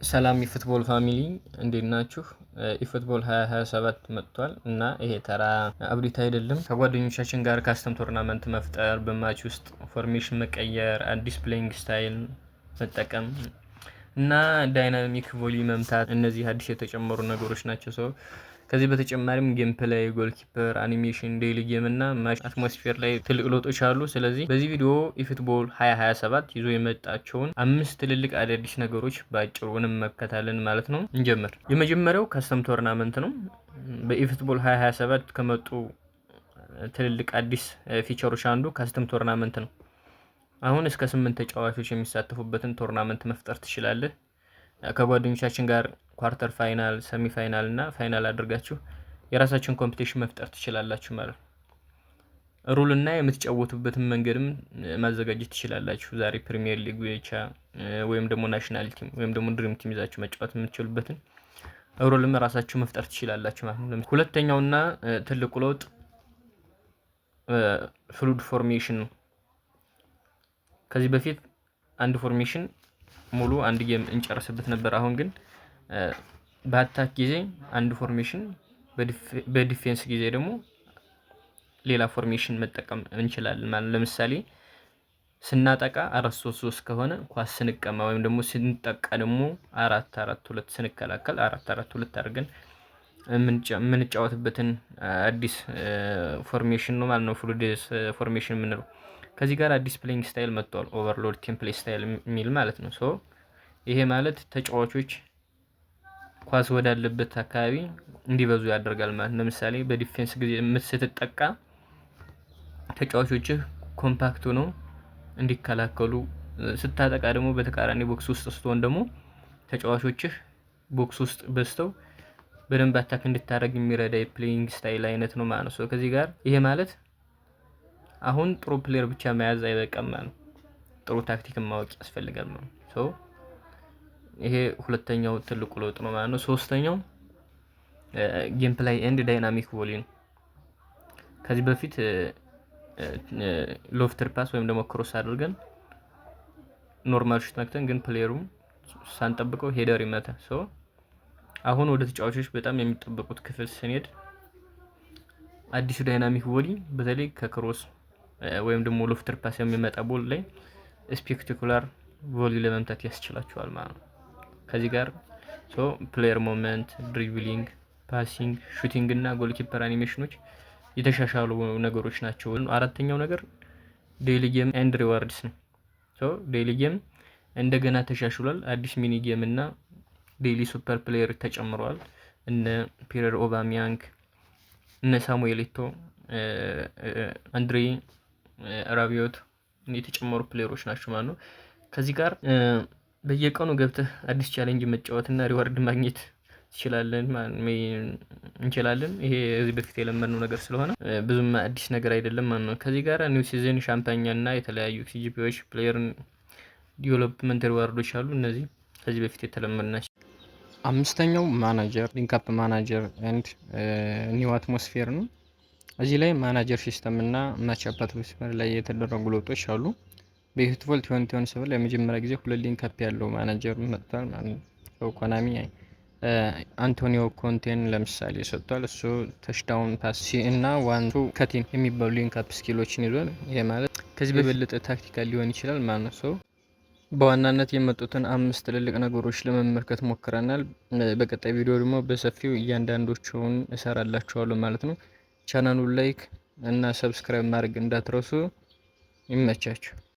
ሰላም የፉትቦል ፋሚሊ እንዴት ናችሁ? የፉትቦል 2027 መጥቷል እና ይሄ ተራ አብዴት አይደለም። ከጓደኞቻችን ጋር ካስተም ቶርናመንት መፍጠር፣ በማች ውስጥ ፎርሜሽን መቀየር፣ አዲስ ፕሌይንግ ስታይል መጠቀም እና ዳይናሚክ ቮሊ መምታት፣ እነዚህ አዲስ የተጨመሩ ነገሮች ናቸው። ሰው ከዚህ በተጨማሪም ጌም ፕሌይ፣ ጎልኪፐር፣ አኒሜሽን፣ ዴይሊ ጌም እና ማች አትሞስፌር ላይ ትልቅ ለውጦች አሉ። ስለዚህ በዚህ ቪዲዮ የፉትቦል 2027 ይዞ የመጣቸውን 5 ትልልቅ አዳዲስ ነገሮች በአጭሩ እንመለከታለን ማለት ነው። እንጀምር። የመጀመሪያው ካስተም ቶርናመንት ነው። በኢፉትቦል 2027 ከመጡ ትልልቅ አዲስ ፊቸሮች አንዱ ካስተም ቶርናመንት ነው። አሁን እስከ 8 ተጫዋቾች የሚሳተፉበትን ቶርናመንት መፍጠር ትችላለህ። ከጓደኞቻችን ጋር ኳርተር ፋይናል፣ ሰሚ ፋይናል እና ፋይናል አድርጋችሁ የራሳችሁን ኮምፒቲሽን መፍጠር ትችላላችሁ ማለት ነው። ሩል እና የምትጫወቱበትን መንገድም ማዘጋጀት ትችላላችሁ። ዛሬ ፕሪሚየር ሊግ ብቻ ወይም ደግሞ ናሽናል ቲም ወይም ደግሞ ድሪም ቲም ይዛችሁ መጫወት የምትችሉበትን ሩልም ራሳችሁ መፍጠር ትችላላችሁ ማለት ነው። ሁለተኛውና ትልቁ ለውጥ ፍሉድ ፎርሜሽን ነው። ከዚህ በፊት አንድ ፎርሜሽን ሙሉ አንድ ጌም እንጨርስበት ነበር። አሁን ግን በአታክ ጊዜ አንድ ፎርሜሽን፣ በዲፌንስ ጊዜ ደግሞ ሌላ ፎርሜሽን መጠቀም እንችላለን ማለት። ለምሳሌ ስናጠቃ 4-3-3 ከሆነ ኳስ ስንቀማ ወይም ደግሞ ስንጠቃ ደግሞ 4-4-2 ስንከላከል 4-4-2 አድርገን የምንጫወትበትን አዲስ ፎርሜሽን ነው ማለት ነው። ፍሉድ ፎርሜሽን የምንለው ከዚህ ጋር አዲስ ፕሌይንግ ስታይል መጥቷል። ኦቨርሎድ ቴምፕሌት ስታይል የሚል ማለት ነው። ሶ ይሄ ማለት ተጫዋቾች ኳስ ወዳለበት አካባቢ እንዲበዙ ያደርጋል ማለት። ለምሳሌ በዲፌንስ ጊዜ ስትጠቃ ተጫዋቾችህ ኮምፓክት ሆነው እንዲከላከሉ፣ ስታጠቃ ደግሞ በተቃራኒ ቦክስ ውስጥ ስትሆን ደግሞ ተጫዋቾችህ ቦክስ ውስጥ በዝተው በደንብ አታክ እንድታደርግ የሚረዳ የፕሌይንግ ስታይል አይነት ነው ማለት ነው። ከዚህ ጋር ይሄ ማለት አሁን ጥሩ ፕሌየር ብቻ መያዝ አይበቃም ማለት፣ ጥሩ ታክቲክን ማወቅ ያስፈልጋል ማለት ነው። ይሄ ሁለተኛው ትልቁ ለውጥ ነው ማለት ነው። ሶስተኛው ጌም ፕሌይ ኤንድ ዳይናሚክ ቮሊ ነው። ከዚህ በፊት ሎፍተር ፓስ ወይም ደግሞ ክሮስ አድርገን ኖርማል ሹት መክተን ግን ፕሌየሩም ሳንጠብቀው ሄደር ይመታ። አሁን ወደ ተጫዋቾች በጣም የሚጠበቁት ክፍል ስንሄድ አዲሱ ዳይናሚክ ቮሊ በተለይ ከክሮስ ወይም ደግሞ ሎፍተር ፓስ የሚመጣ ቦል ላይ ስፔክታኩላር ቮሊ ለመምታት ያስችላቸዋል ማለት ነው። ከዚህ ጋር ፕሌየር ሞመንት፣ ድሪብሊንግ፣ ፓሲንግ፣ ሹቲንግ እና ጎልኪፐር አኒሜሽኖች የተሻሻሉ ነገሮች ናቸው። አራተኛው ነገር ዴይሊ ጌም ኤንድ ሪዋርድስ ነው። ዴይሊ ጌም እንደገና ተሻሽሏል። አዲስ ሚኒ ጌም እና ዴይሊ ሱፐር ፕሌየር ተጨምሯል። እነ ፒየር ኦባሚያንግ፣ እነ ሳሙኤል ኢቶ፣ አንድሬ ራቢዮት የተጨመሩ ፕሌየሮች ናቸው ማለት ነው። ከዚህ ጋር በየቀኑ ገብተህ አዲስ ቻሌንጅ መጫወትና ሪዋርድ ማግኘት እንችላለን። ይሄ እዚህ በፊት የለመድነው ነገር ስለሆነ ብዙም አዲስ ነገር አይደለም ማለት ነው። ከዚህ ጋር ኒው ሲዝን ሻምፓኛ እና የተለያዩ ሲጂፒዎች ፕሌየር ዲቨሎፕመንት ሪዋርዶች አሉ። እነዚህ ከዚህ በፊት የተለመዱ ናቸው። አምስተኛው ማናጀር ሊንክአፕ ማናጀር ኤንድ ኒው አትሞስፌር ነው። እዚህ ላይ ማናጀር ሲስተም እና ማች አትሞስፌር ላይ የተደረጉ ለውጦች አሉ። በፉትቦል 2027 ለመጀመሪያ ጊዜ ሁለት ሊንክአፕ ያለው ማናጀር መጥቷል ማለት ነው። ኮናሚ አንቶኒዮ ኮንቴን ለምሳሌ ሰጥቷል። እሱ ተሽዳውን ፓስ እና ዋን ቱ ከቲን የሚባሉ ሊንክአፕ ስኪሎችን ይዟል። ይሄ ማለት ከዚህ በበለጠ ታክቲካል ሊሆን ይችላል ማለት ነው። በዋናነት የመጡትን 5 ትልልቅ ነገሮች ለመመልከት ሞክረናል። በቀጣይ ቪዲዮ ደግሞ በሰፊው እያንዳንዶቹን እሰራላችኋለሁ ማለት ነው። ቻናሉን ላይክ እና ሰብስክራይብ ማድረግ እንዳትረሱ። ይመቻችሁ።